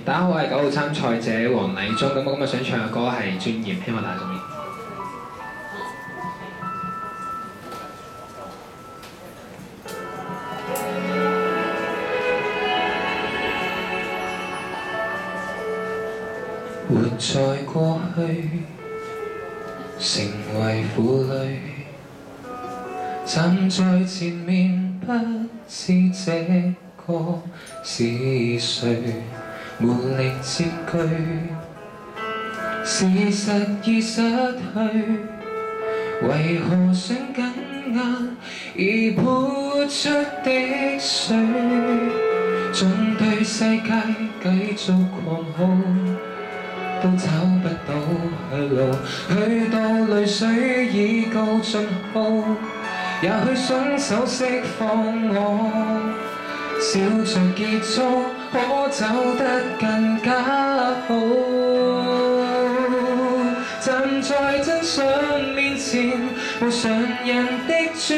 大家好，我係9號參賽者黃禮忠，咁我今日想唱嘅歌係《尊嚴》，希望大家中意。活在過去，成為負累，站在前面，不知這個是誰，無力佔據，事實已失去，為何想緊握已潑出的水，總對世界繼續狂號，都找不到去路，許多淚水已告盡號，也許雙手釋放我，笑着結束，可走得更加好。站在真相面前，無常人的尊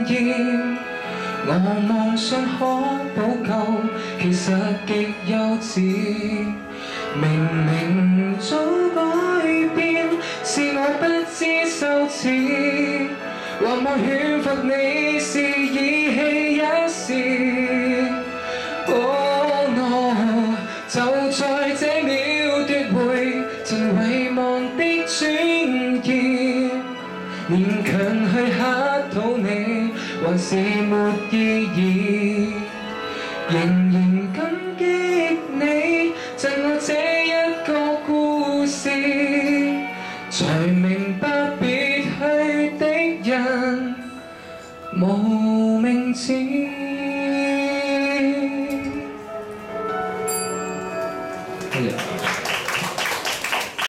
嚴，我妄想可補救，其實極幼稚。明明早改變，是我不知羞恥，還沒勸服你是意氣一時。我就在這秒奪回曾遺忘的尊嚴，勉強去乞討你，還是沒意義。仍然感激你贈我這一個故事，才明白別去的人無名指。多謝。